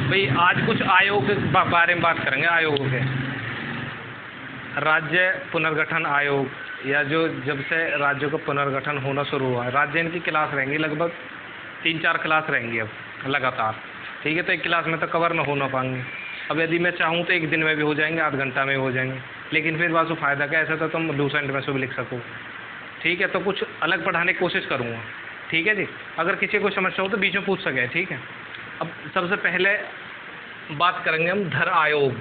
भाई आज कुछ आयोग के बारे में बात करेंगे। आयोगों के, राज्य पुनर्गठन आयोग, या जो जब से राज्यों का पुनर्गठन होना शुरू हुआ है, राज्य इनकी क्लास रहेंगी, लगभग 3-4 क्लास रहेंगी अब लगातार। ठीक है, तो एक क्लास में तो कवर हो ना पाएंगे। अब यदि मैं चाहूँ तो एक दिन में भी हो जाएंगे, आध घंटा में हो जाएंगे, लेकिन फिर बात फ़ायदा क्या, ऐसा तो तुम लूसेंट में से भी लिख सको। ठीक है, तो कुछ अलग पढ़ाने की कोशिश करूँगा। ठीक है जी, अगर किसी को समस्या हो तो बीच में पूछ सके। ठीक है, अब सबसे पहले बात करेंगे हम धर आयोग।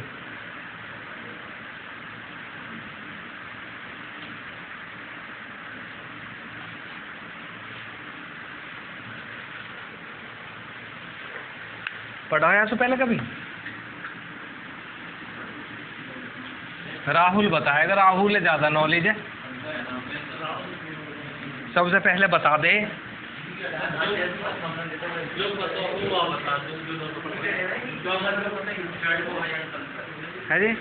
पढ़ा है इससे पहले कभी? राहुल बताएगा, राहुल ने ज़्यादा नॉलेज है, सबसे पहले बता दे। है जी,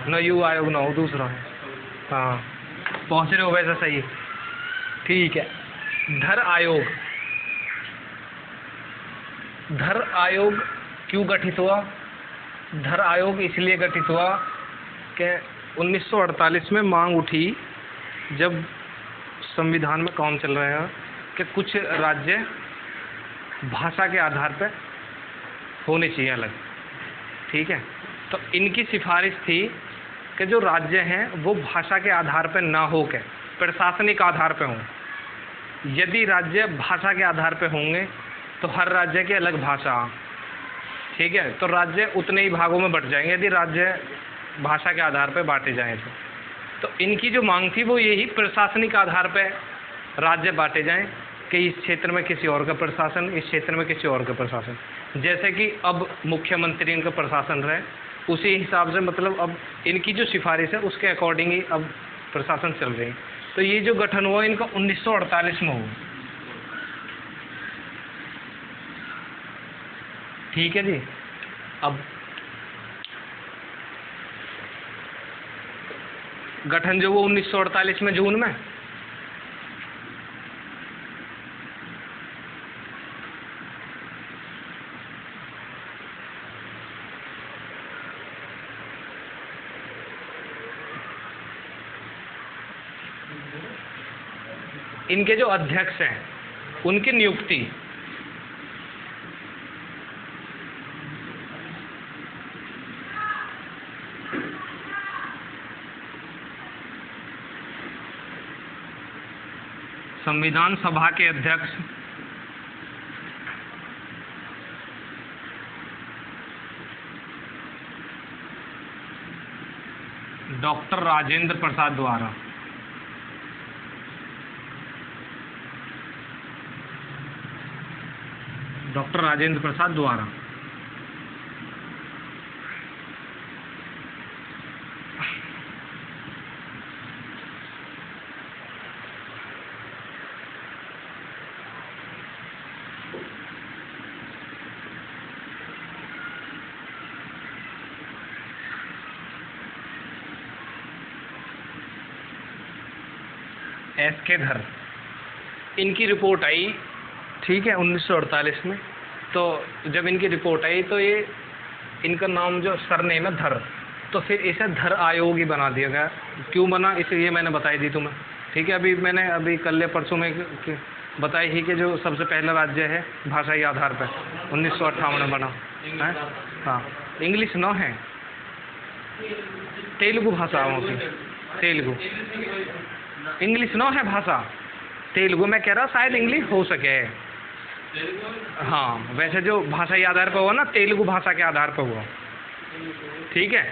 न यू आयोग ना हो, दूसरा है। हाँ, पहुँच रहे हो वैसे, सही। ठीक है, धर आयोग। धर आयोग क्यों गठित हुआ? धर आयोग इसलिए गठित हुआ कि 1948 में मांग उठी, जब संविधान में काम चल रहे हैं कि कुछ राज्य भाषा के आधार पर होने चाहिए अलग। ठीक है, तो इनकी सिफारिश थी कि जो राज्य हैं वो भाषा के आधार पर ना हो के प्रशासनिक आधार पर हों। यदि राज्य भाषा के आधार पर होंगे तो हर राज्य की अलग भाषा। ठीक है, तो राज्य उतने ही भागों में बट जाएंगे यदि राज्य भाषा के आधार पर बांटे जाएं तो इनकी जो मांग थी वो यही, प्रशासनिक आधार पर राज्य बांटे जाएं कि इस क्षेत्र में किसी और का प्रशासन, इस क्षेत्र में किसी और का प्रशासन। जैसे कि अब मुख्यमंत्री इनका प्रशासन रहे, उसी हिसाब से मतलब अब इनकी जो सिफारिश है उसके अकॉर्डिंग ही अब प्रशासन चल रही है। तो ये जो गठन हुआ इनका 1948 में हुआ। ठीक है जी, अब गठन जो वो 1948 में जून में, इनके जो अध्यक्ष हैं उनकी नियुक्ति संविधान सभा के अध्यक्ष डॉक्टर राजेंद्र प्रसाद द्वारा। डॉक्टर राजेंद्र प्रसाद द्वारा एस के धर, इनकी रिपोर्ट आई। ठीक है, 1948 में। तो जब इनकी रिपोर्ट आई तो ये इनका नाम जो सरनेम है धर, तो फिर इसे धर आयोग ही बना दिया गया। क्यों बना इसे ये मैंने बताई दी तुम्हें। ठीक है, अभी मैंने कल परसों में बताई ही कि जो सबसे पहला राज्य है भाषाई आधार पर 1958 में बना है। हाँ, इंग्लिश न है, तेलुगु भाषा की, तेलुगु, इंग्लिश न है भाषा, तेलुगु। मैं कह रहा शायद इंग्लिश हो सके। हाँ, वैसे जो भाषाई आधार पर हुआ ना, तेलुगु भाषा के आधार पर हुआ। ठीक है,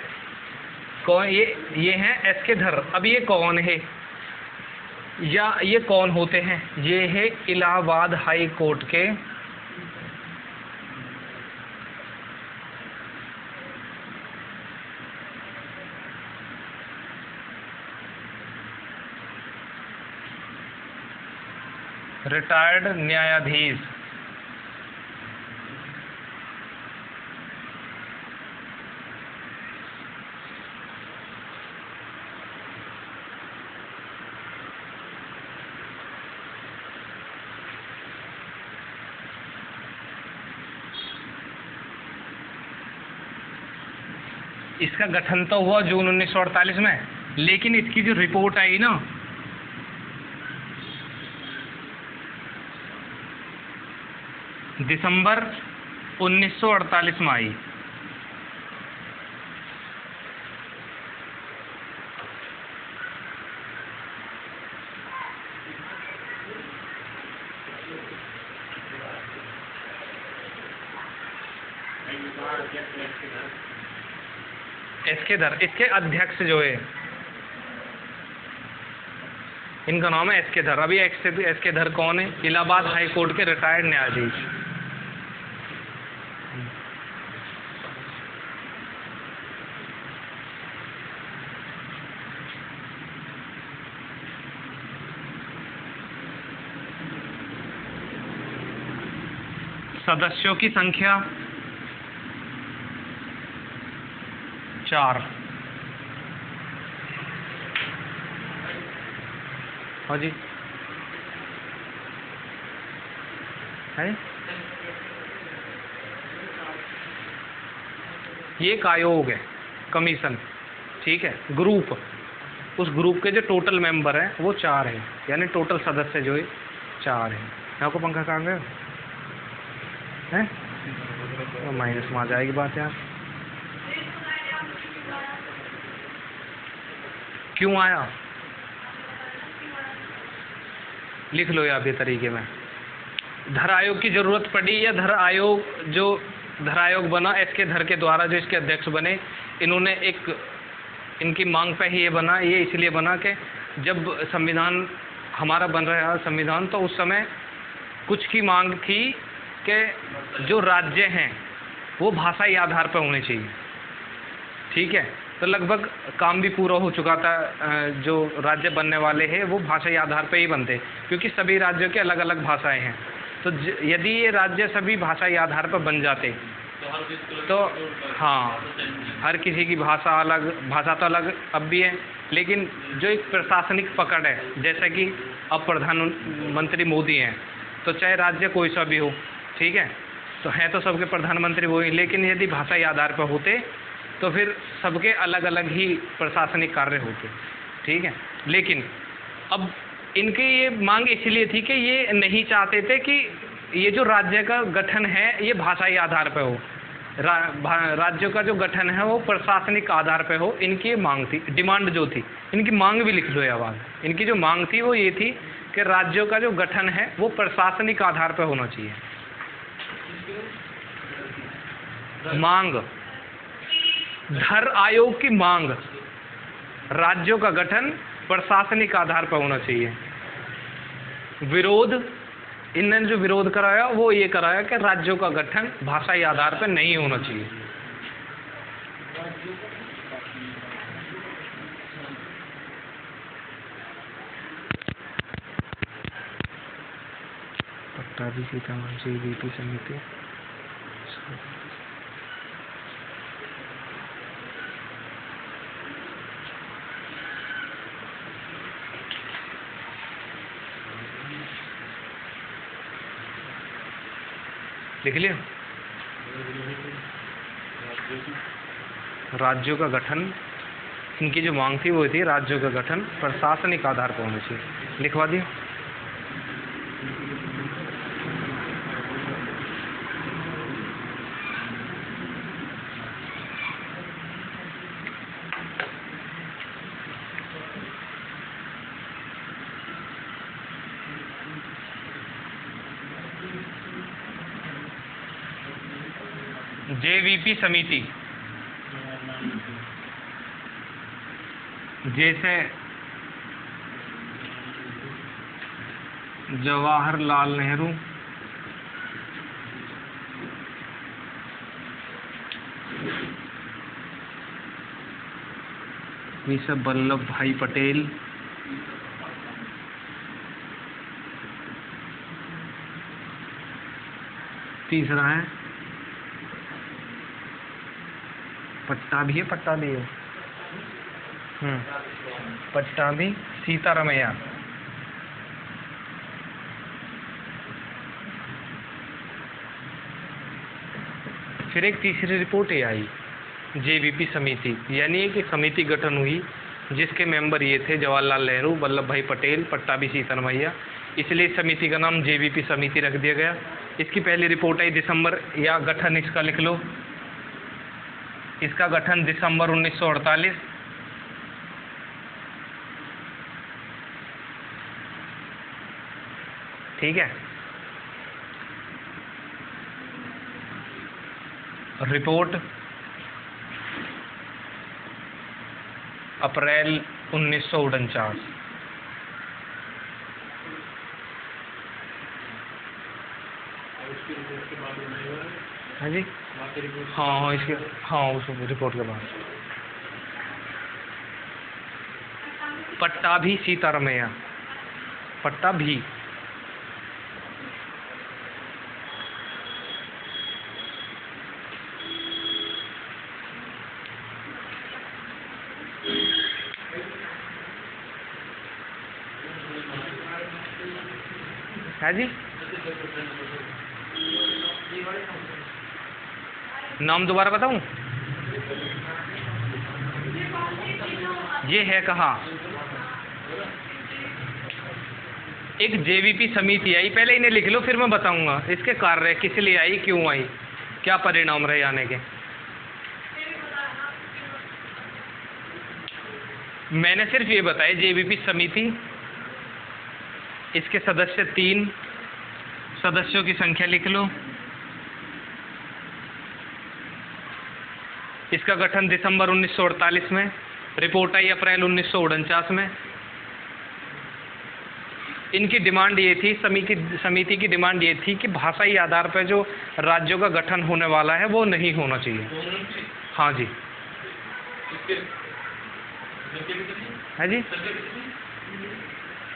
कौन ये हैं एस के धर। अब ये कौन है या ये कौन होते हैं? ये है इलाहाबाद हाई कोर्ट के रिटायर्ड न्यायाधीश। इसका गठन तो हुआ जून 1948 में, लेकिन इसकी जो रिपोर्ट आई ना, दिसंबर 1948 में आई। एसकेधर, इसके अध्यक्ष जो है, इनका नाम है एसकेधर। अभी एसकेधर कौन है? इलाहाबाद हाई कोर्ट के रिटायर्ड न्यायाधीश। सदस्यों की संख्या 4। हाँ जी, है ये एक आयोग है, कमीशन, ठीक है, ग्रुप। उस ग्रुप के जो टोटल मेंबर हैं वो 4 हैं, यानी टोटल सदस्य जो है 4 हैं। आपको पंखा कहाँ गया है? तो माइनस में आ जाएगी बात यार। क्यों आया? लिख लो यार ये तरीके में। धर आयोग की जरूरत पड़ी, या धर आयोग जो धर आयोग बना एसकेधर के द्वारा, जो इसके अध्यक्ष बने, इन्होंने एक, इनकी मांग पे ही ये बना। ये इसलिए बना कि जब संविधान हमारा बन रहा है संविधान, तो उस समय कुछ की मांग थी कि जो राज्य हैं वो भाषाई आधार पर होने चाहिए, ठीक है। तो लगभग काम भी पूरा हो चुका था। जो राज्य बनने वाले हैं वो भाषाई आधार पर ही बनते, क्योंकि सभी राज्यों के अलग अलग भाषाएं हैं। तो यदि ये राज्य सभी भाषाई आधार पर बन जाते तो हाँ, हर किसी की भाषा अलग, भाषा तो अलग अब भी है, लेकिन जो एक प्रशासनिक पकड़ है, जैसे कि अब प्रधानमंत्री मोदी हैं, तो चाहे राज्य कोई सा भी हो, ठीक है, तो हैं तो सबके प्रधानमंत्री वही, लेकिन यदि भाषाई आधार पर होते तो फिर सबके अलग अलग ही प्रशासनिक कार्य होते, ठीक है। लेकिन अब इनकी ये मांग इसलिए थी कि ये नहीं चाहते थे कि ये जो राज्य का गठन है ये भाषाई आधार पर हो, राज्यों का जो गठन है वो प्रशासनिक आधार पर हो। इनकी मांग थी, डिमांड जो थी, इनकी मांग भी लिख लो ये बात। इनकी जो मांग थी वो ये थी कि राज्यों का जो गठन है वो प्रशासनिक आधार पर होना चाहिए। मांग, धर आयोग की मांग, राज्यों का गठन प्रशासनिक आधार पर होना चाहिए। विरोध, इन्होंने जो विरोध कराया वो ये कराया कि राज्यों का गठन भाषाई आधार पर नहीं होना चाहिए। पट्टाभी सीतामढ़ी जेवीपी समिति, लिख लिया। राज्यों का गठन, इनकी जो मांग थी वो थी राज्यों का गठन प्रशासनिक आधार पर होना चाहिए। लिखवा दिया। जेवीपी समिति, जैसे जवाहरलाल नेहरू, ये वल्लभ भाई पटेल, तीसरा है पट्टाभी है, पट्टाभी है, पट्टाभी सीतारमैया, फिर एक तीसरी रिपोर्ट ये आई जेवीपी समिति, यानी एक समिति गठन हुई जिसके मेंबर ये थे जवाहरलाल नेहरू, वल्लभ भाई पटेल, पट्टाभी सीतरमैया, इसलिए समिति का नाम जेवीपी समिति रख दिया गया। इसकी पहली रिपोर्ट आई दिसंबर, या गठन इसका लिख लो, इसका गठन दिसंबर 1948। ठीक है, रिपोर्ट अप्रैल 1949। हाँ जी, हाँ इसके, हाँ उस रिपोर्ट के बाद पट्टाभी सीतारमैया, पट्टाभी, है जी, नाम दोबारा बताऊं? ये है कहाँ, एक जेवीपी समिति आई, पहले इन्हें लिख लो फिर मैं बताऊंगा इसके कार्य किस लिए आई, क्यों आई, क्या परिणाम रहे आने के। मैंने सिर्फ ये बताया जेवीपी समिति, इसके सदस्य 3, सदस्यों की संख्या लिख लो, इसका गठन दिसंबर 1948 में, रिपोर्ट आई अप्रैल 1949 में। इनकी डिमांड ये थी, समिति की डिमांड ये थी कि भाषाई आधार पर जो राज्यों का गठन होने वाला है वो नहीं होना चाहिए। हाँ जी, है जी,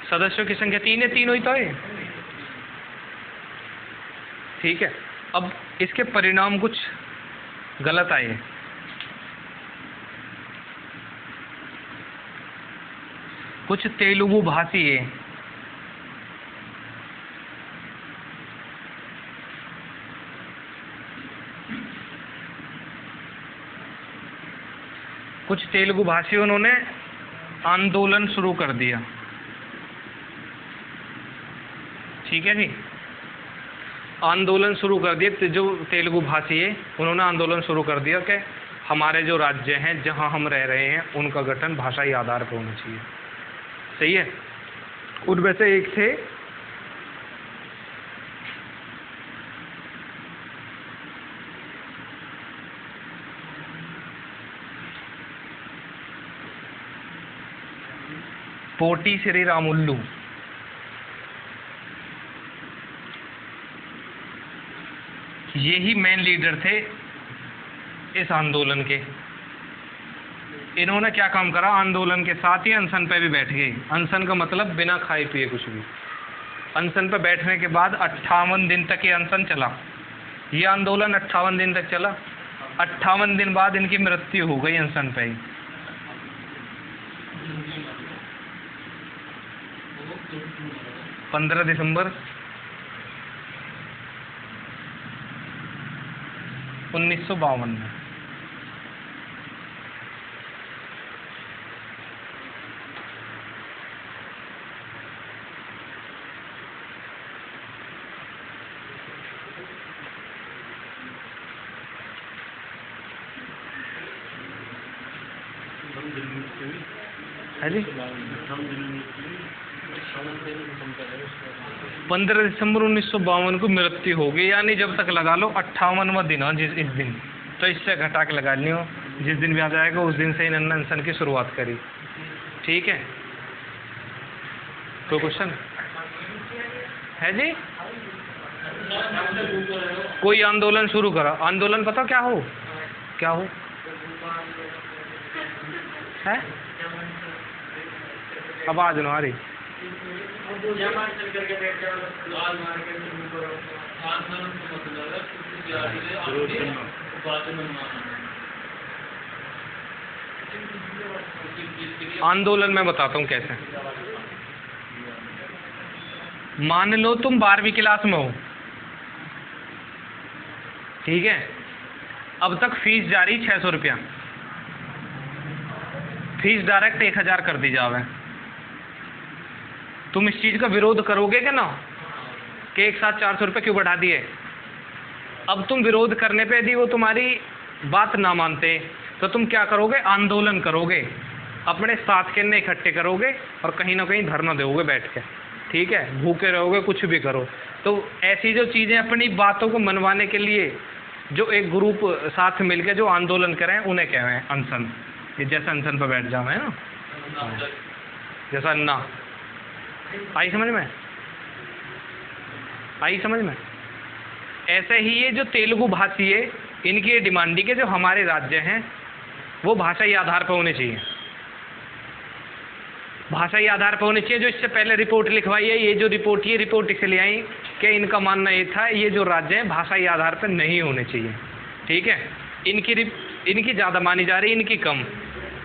सदस्यों की संख्या 3 है, 3 हुई तो है। ठीक है, अब इसके परिणाम कुछ गलत आए। कुछ तेलुगु भाषी है, कुछ तेलुगु भाषियों उन्होंने आंदोलन शुरू कर दिया। ठीक है जी, आंदोलन शुरू कर दिया, तो जो तेलुगु भाषी है उन्होंने आंदोलन शुरू कर दिया कि हमारे जो राज्य हैं जहां हम रह रहे हैं उनका गठन भाषाई आधार पर होना चाहिए। सही है, उनमें से एक थे पोटी श्री रामुल्लू। यही मेन लीडर थे इस आंदोलन के। इन्होंने क्या काम करा, आंदोलन के साथ ही अनशन पे भी बैठ गए। अनशन का मतलब बिना खाए पिए कुछ भी। अनशन पे बैठने के बाद 58 दिन तक ये अनशन चला। ये आंदोलन 58 दिन तक चला। 58 दिन बाद इनकी मृत्यु हो गई अनशन पे ही। पंद्रह दिसंबर 1952 में। है जी, 15 दिसंबर 1952 को मृत्यु हो गई। यानी जब तक लगा लो 58वां दिन हो जिस इस दिन, तो इससे घटा के लगा लियो, जिस दिन भी आ जाएगा उस दिन से इन अनशन की शुरुआत करी। ठीक है, कोई क्वेश्चन है जी? कोई आंदोलन शुरू करा। आंदोलन पता क्या हो, क्या हो है? आवाज ना आ रही। आंदोलन मैं बताता हूँ कैसे। मान लो तुम 12वीं क्लास में हो, ठीक है? अब तक फीस जारी 600 रुपया, फीस डायरेक्ट 1000 कर दी जावे। तुम इस चीज का विरोध करोगे क्या ना, कि एक साथ 400 रुपये क्यों बढ़ा दिए? अब तुम विरोध करने पे यदि वो तुम्हारी बात ना मानते तो तुम क्या करोगे? आंदोलन करोगे, अपने साथ के इकट्ठे करोगे और कहीं ना कहीं धरना दोगे बैठ के, ठीक है, भूखे रहोगे, कुछ भी करो। तो ऐसी जो चीज़ें अपनी बातों को मनवाने के लिए जो एक ग्रुप साथ मिलके जो आंदोलन करें उन्हें कह रहे हैं अनशन। ये जैसे अनशन पर बैठ जाओ है ना, जैसा अन्ना। आई समझ में? आई समझ में? ऐसे ही ये जो तेलुगु भाषी है, इनकी ये डिमांड के जो हमारे राज्य हैं वो भाषाई आधार पर होने चाहिए, भाषाई आधार पर होने चाहिए। जो इससे पहले रिपोर्ट लिखवाई है, ये जो रिपोर्ट, ये रिपोर्ट इसलिए आई कि इनका मानना ये था ये जो राज्य हैं भाषाई आधार पर नहीं होने चाहिए, ठीक है। इनकी ज़्यादा मानी जा रही, इनकी कम,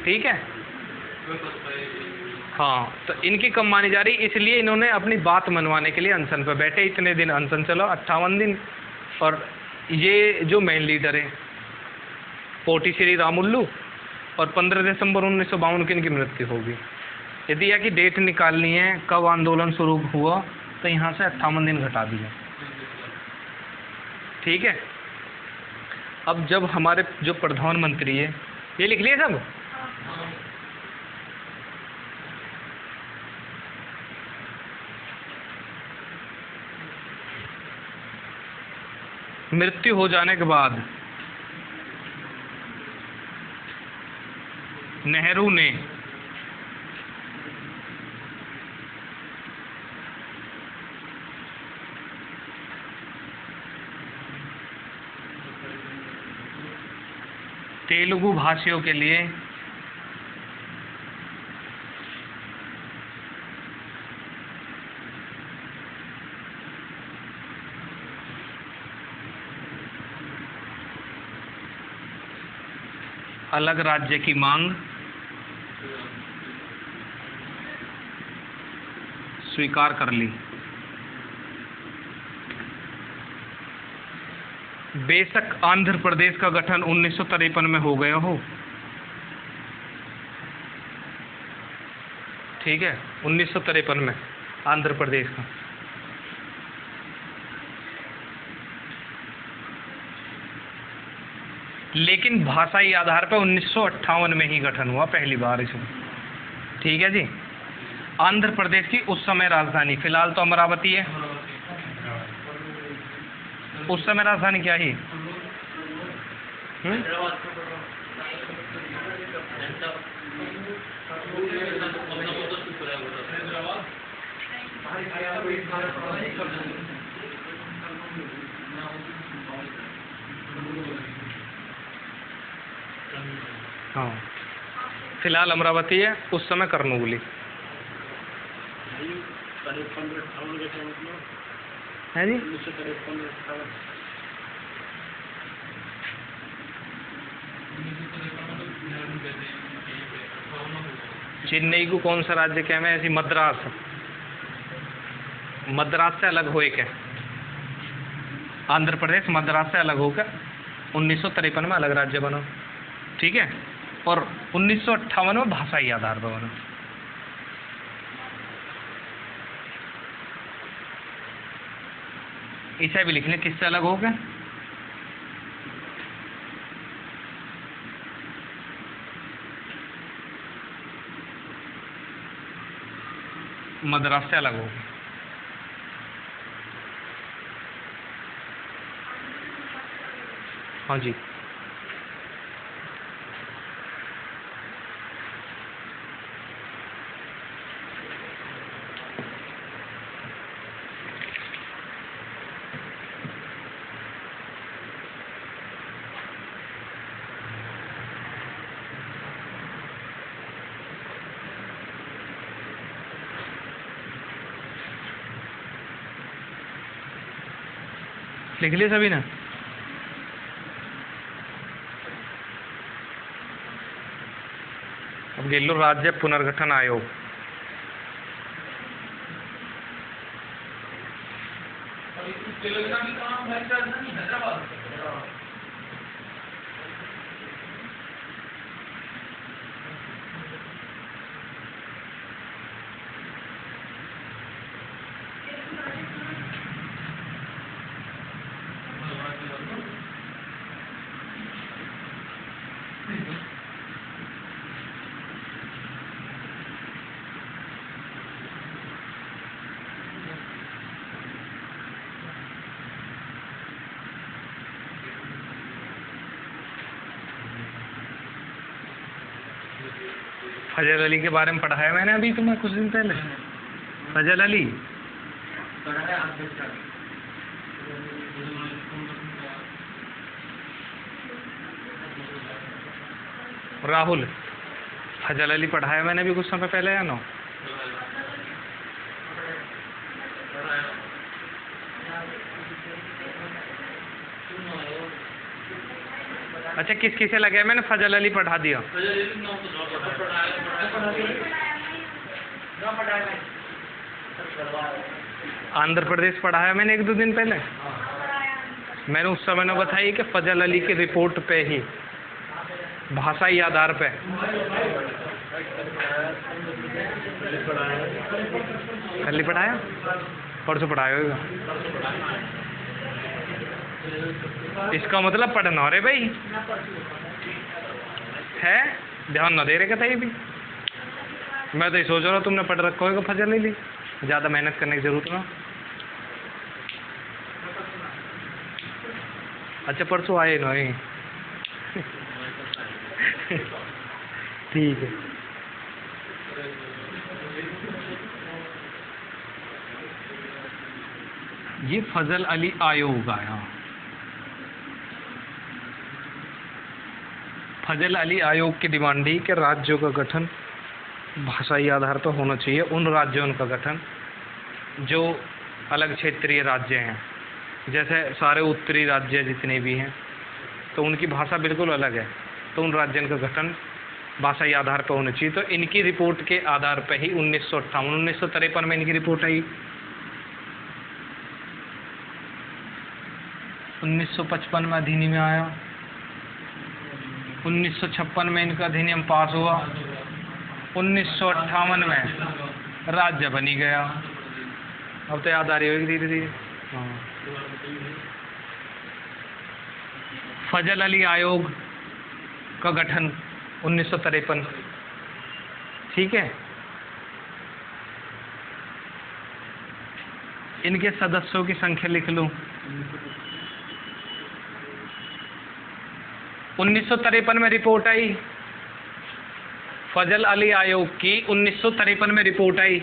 ठीक है। हाँ, तो इनकी कम मानी जा रही, इसलिए इन्होंने अपनी बात मनवाने के लिए अनशन पर बैठे। इतने दिन अनशन चलो, 58 दिन। और ये जो मेन लीडर है पोटी श्री रामुल्लू, और 15 दिसंबर 1952 की इनकी मृत्यु होगी। यदि यह की डेट निकालनी है कब आंदोलन शुरू हुआ तो यहाँ से 58 दिन घटा दिया, ठीक है। अब जब हमारे जो प्रधानमंत्री है, ये लिख लिए सब, मृत्यु हो जाने के बाद नेहरू ने तेलुगु भाषियों के लिए अलग राज्य की मांग स्वीकार कर ली। बेशक आंध्र प्रदेश का गठन 1953 में हो गया हो, ठीक है, 1953 में आंध्र प्रदेश का, लेकिन भाषाई आधार पर 1958 में ही गठन हुआ पहली बार इसमें, ठीक है जी। आंध्र प्रदेश की उस समय राजधानी, फिलहाल तो अमरावती है, उस समय राजधानी क्या ही? हाँ, फिलहाल अमरावती है, उस समय कर्नूली है जी। चेन्नई को कौन सा राज्य क्या में ऐसी? मद्रास, मद्रास से अलग होए क्या? आंध्र प्रदेश मद्रास से अलग होकर 1953 में अलग राज्य बना, ठीक है, और 1958 में भाषाई आधार पर बना। इसे भी लिख लें, किससे अलग हो गया? मद्रास से अलग हो गया। हाँ जी, लिख लिए सभी ना? अब गिल्लो राज्य पुनर्गठन आयोग, फजल अली के बारे में पढ़ा है मैंने अभी तुम्हें कुछ दिन पहले। फजल अली, राहुल, फजल अली पढ़ा है मैंने भी कुछ समय पहले, या नो? अच्छा, किस किसे लगे? मैंने फजल अली पढ़ा दिया। आंध्र प्रदेश पढ़ा है मैंने 1-2 दिन पहले। मैंने उस समय ने बताई कि फजल अली की रिपोर्ट पे ही, भाषाई आधार पे। कल ही पढ़ाया, परसों पढ़ाया होगा। इसका मतलब पढ़ना रे भाई है, ध्यान न दे रहे कहता ये भी। मैं तो ये सोच रहा हूँ तुमने पढ़ रखा होगा फजल अली, ज़्यादा मेहनत करने की जरूरत ना। अच्छा, परसों आए ना? ठीक है। ये फजल अली आयोग आया। फजल अली आयोग की डिमांड थी कि राज्यों का गठन भाषाई आधार पर होना चाहिए। उन राज्यों का गठन जो अलग क्षेत्रीय राज्य हैं, जैसे सारे उत्तरी राज्य जितने भी हैं तो उनकी भाषा बिल्कुल अलग है, तो उन राज्यों का गठन भाषाई आधार पर होना चाहिए। तो इनकी रिपोर्ट के आधार पर ही 1953 में इनकी रिपोर्ट आई। 1955 में अधिनियम आया। 1956 में इनका अधिनियम पास हुआ। 1958 में राज्य बनी गया। अब तो याद आ रही होगी धीरे धीरे। हाँ, फजल अली आयोग का गठन 1953। ठीक है। इनके सदस्यों की संख्या लिख लूं। 1953 में रिपोर्ट आई फजल अली आयोग की। 1953 में रिपोर्ट आई।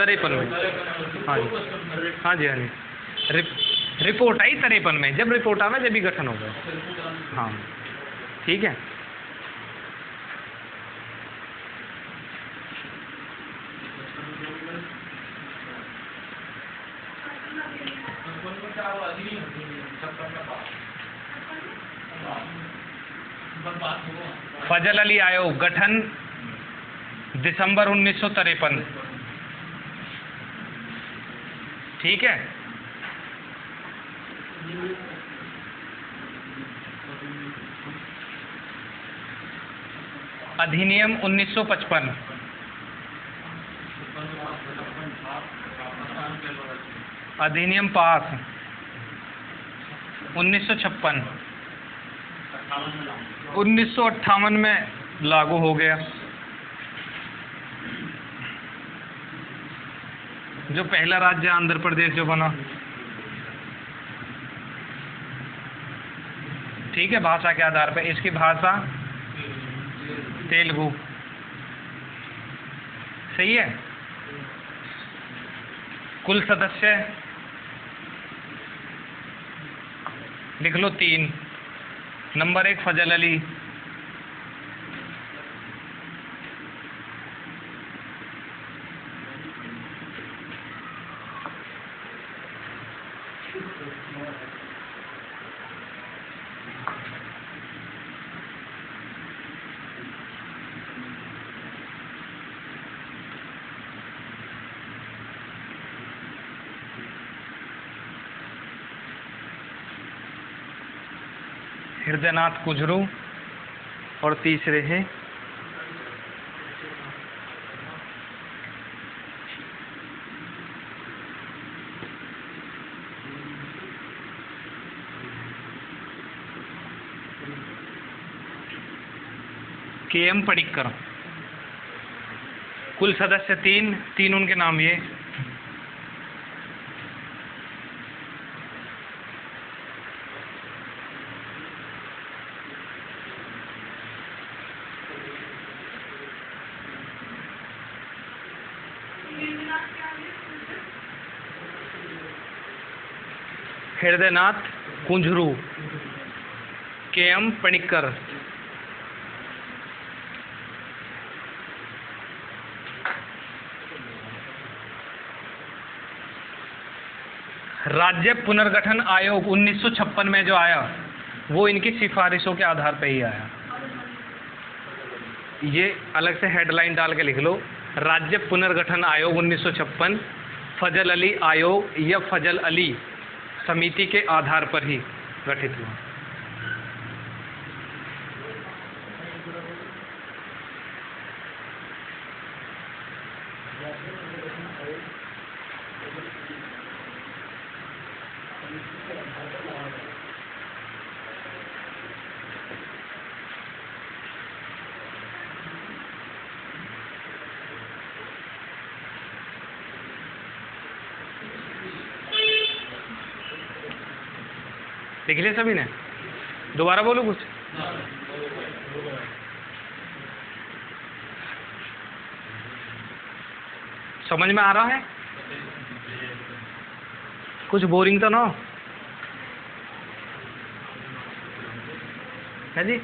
तिरपन में। हाँ जी, हाँ जी, हाँ जी। रिपोर्ट आई 53 में। जब रिपोर्ट आना जब भी गठन होगा। हाँ, ठीक है। फजल अली आयोग गठन दिसंबर 1953। ठीक है। अधिनियम 1955। अधिनियम पास 1956। 1958 में लागू हो गया। जो पहला राज्य आंध्र प्रदेश जो बना। ठीक है। भाषा के आधार पर इसकी भाषा तेलुगु। सही है। कुल सदस्य लिख लो 3। नंबर 1 फजल अली। हृदयनाथ कुजरू और तीसरे हैं के.एम. पडिक्कर। कुल सदस्य तीन, तीन उनके नाम ये। हृदयनाथ कुंजरू, के.एम. पणिक्कर, राज्य पुनर्गठन आयोग 1956 में जो आया वो इनकी सिफारिशों के आधार पर ही आया। ये अलग से हेडलाइन डाल के लिख लो, राज्य पुनर्गठन आयोग 1956 फजल अली आयोग या फजल अली समिति के आधार पर ही गठित हुआ। लिख लिया सभी ने? दोबारा बोलो कुछ। समझ में आ रहा है? कुछ बोरिंग तो ना हो? है जी?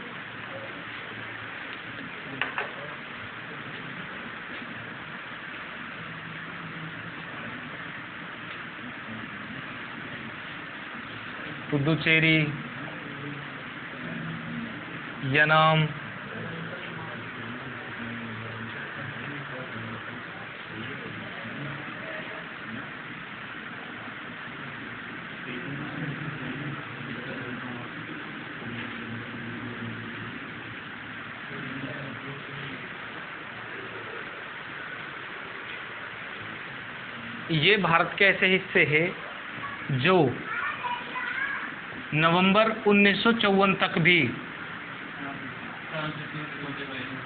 पुदुचेरी, यनाम, ये भारत के ऐसे हिस्से हैं जो नवंबर 1954 तक भी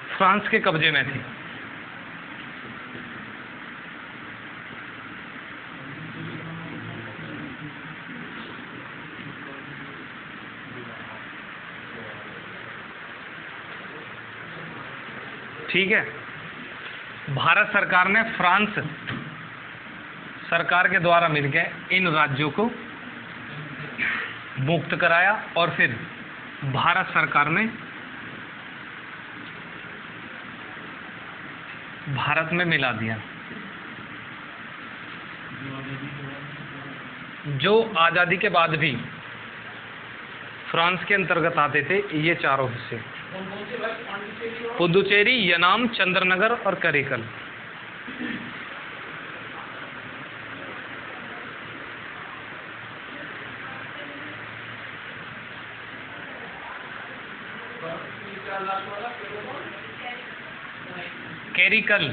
फ्रांस के कब्जे में थे। ठीक है, भारत सरकार ने फ्रांस सरकार के द्वारा मिलकर इन राज्यों को मुक्त कराया और फिर भारत सरकार ने भारत में मिला दिया। जो आज़ादी के बाद भी फ्रांस के अंतर्गत आते थे ये चारों हिस्से, पुदुचेरी, यनाम, चंद्रनगर और करिकल। कैरिकल,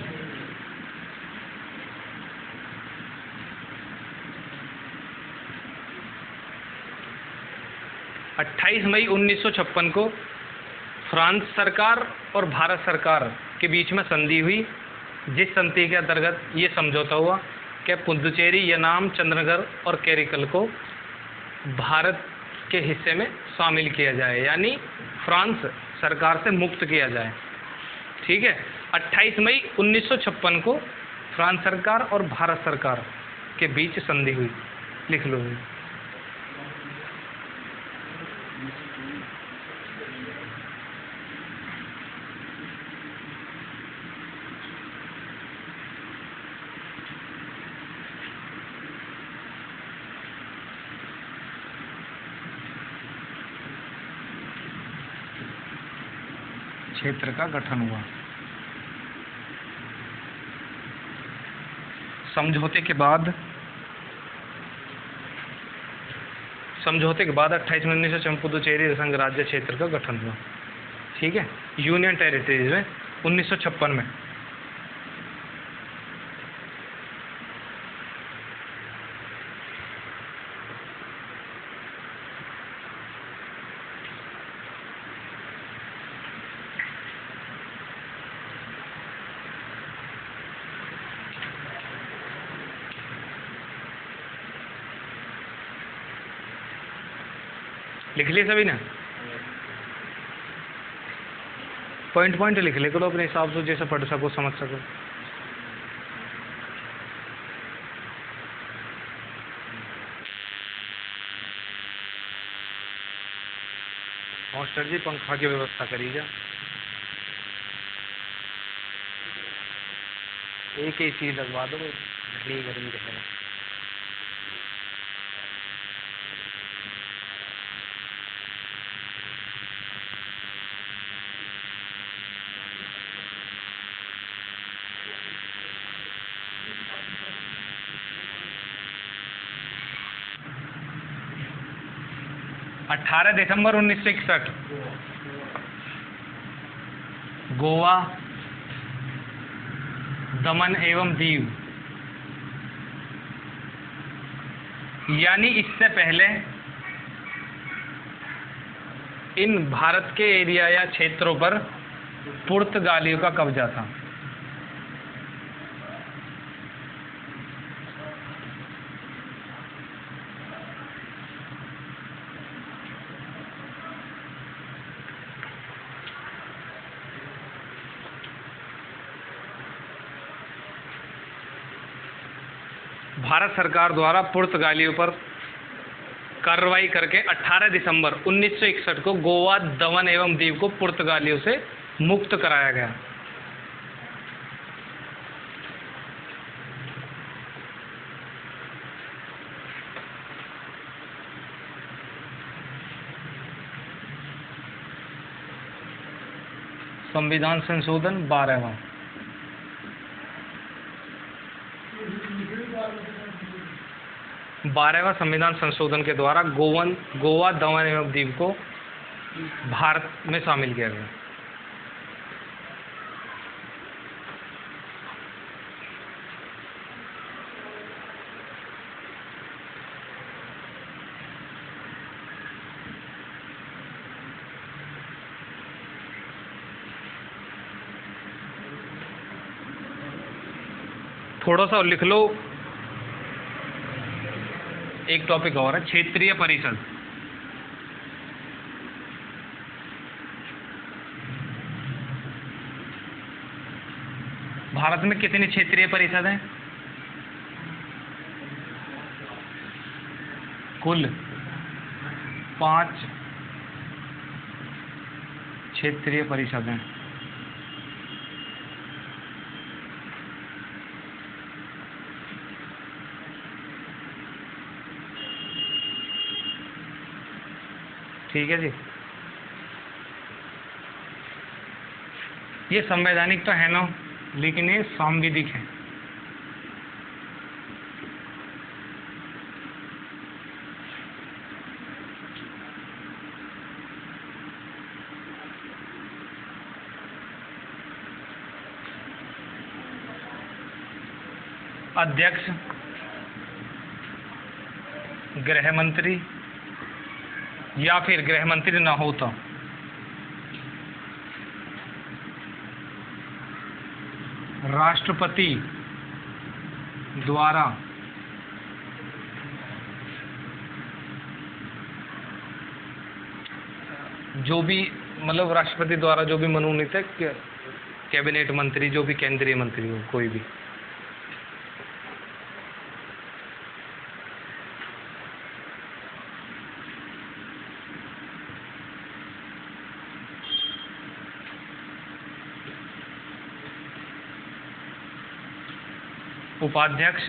अट्ठाईस मई 1956 को फ्रांस सरकार और भारत सरकार के बीच में संधि हुई, जिस संधि के अंतर्गत ये समझौता हुआ कि पुदुचेरी, यनाम, चंद्रनगर और कैरिकल को भारत के हिस्से में शामिल किया जाए, यानी फ्रांस सरकार से मुक्त किया जाए। ठीक है, 28 मई 1956 को फ्रांस सरकार और भारत सरकार के बीच संधि हुई। लिख लो। क्षेत्र का गठन हुआ। समझौते के बाद 28 मई 1956 पुदुचेरी संघ राज्य क्षेत्र का गठन हुआ। ठीक है, यूनियन टेरिटरीज में 1956 में। लिख लिए सभी ना? पॉइंट पॉइंट लिख ले करो अपने हिसाब से, जैसे पढ़ सको समझ सको। मास्टर जी पंखा की व्यवस्था करिएगा, एक ही चीज लगवा दो, घड़ी गर्मी रहे। अठारह दिसंबर 1961 गोवा, दमन एवं दीव, यानी इससे पहले इन भारत के एरिया या क्षेत्रों पर पुर्तगालियों का कब्जा था। भारत सरकार द्वारा पुर्तगालियों पर कार्रवाई करके 18 दिसंबर 1961 को गोवा, दमन एवं दीव को पुर्तगालियों से मुक्त कराया गया। संविधान संशोधन 12वां। संविधान संशोधन के द्वारा गोवा, दमन एवं दीव को भारत में शामिल किया गया। थोड़ा सा लिख लो, एक टॉपिक और है, क्षेत्रीय परिषद। भारत में कितनी क्षेत्रीय परिषद हैं? कुल 5 क्षेत्रीय परिषद हैं। ठीक है जी। ये संवैधानिक तो है ना, लेकिन ये सांविधिक है। अध्यक्ष गृह मंत्री या फिर गृह मंत्री ना हो तो राष्ट्रपति द्वारा जो भी, मतलब राष्ट्रपति द्वारा जो भी मनोनीत है, कैबिनेट मंत्री, जो भी केंद्रीय मंत्री हो, कोई भी। उपाध्यक्ष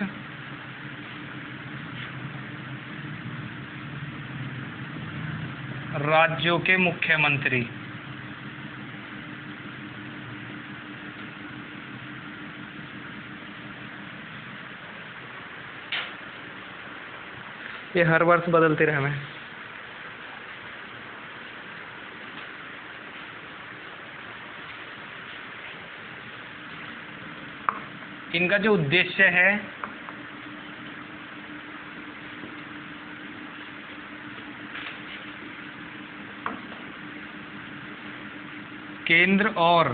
राज्यों के मुख्यमंत्री। ये हर वर्ष बदलते रहे हैं। इनका जो उद्देश्य है केंद्र और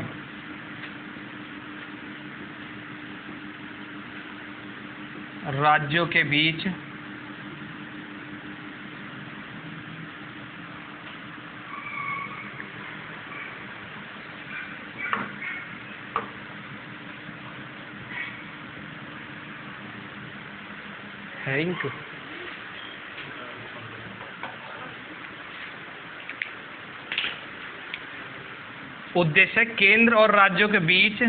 राज्यों के बीच है इंक। उद्देश्य केंद्र और राज्यों के बीच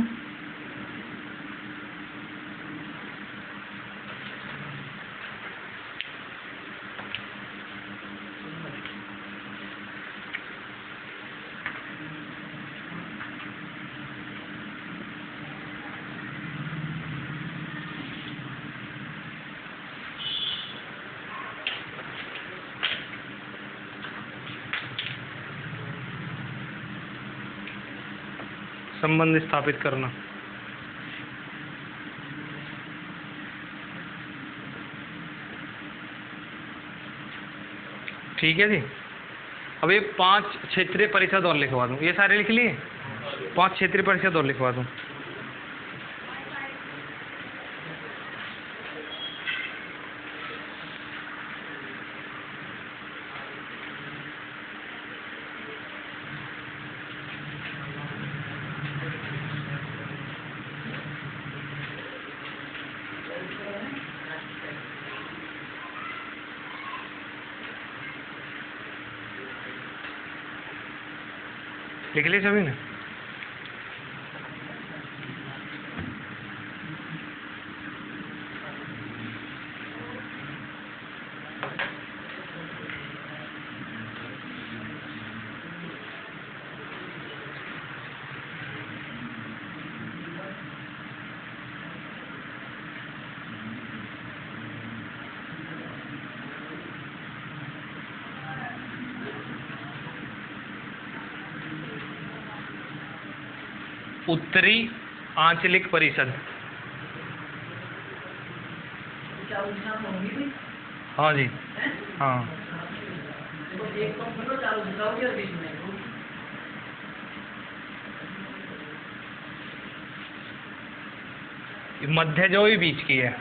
संबंध स्थापित करना। ठीक है जी। अब ये 5 क्षेत्रीय परिषद और लिखवा दूं, ये सारे लिख लिए। 5 क्षेत्रीय परिषद और लिखवा दूं। लिख लिए सभी ने? उत्तरी आंचलिक परिषद। हाँ जी, हाँ। मध्य जो भी बीच की है।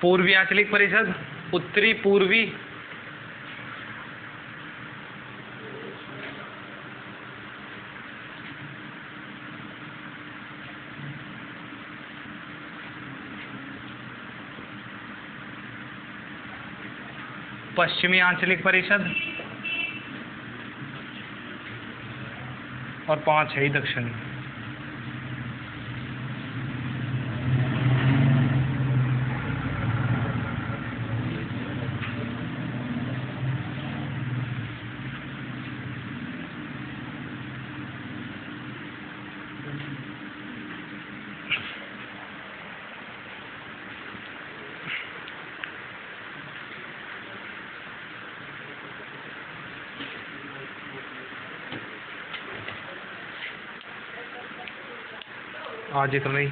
पूर्वी आंचलिक परिषद, उत्तरी पूर्वी, पश्चिमी आंचलिक परिषद, और 5 है ही दक्षिणी। आज इतना ही।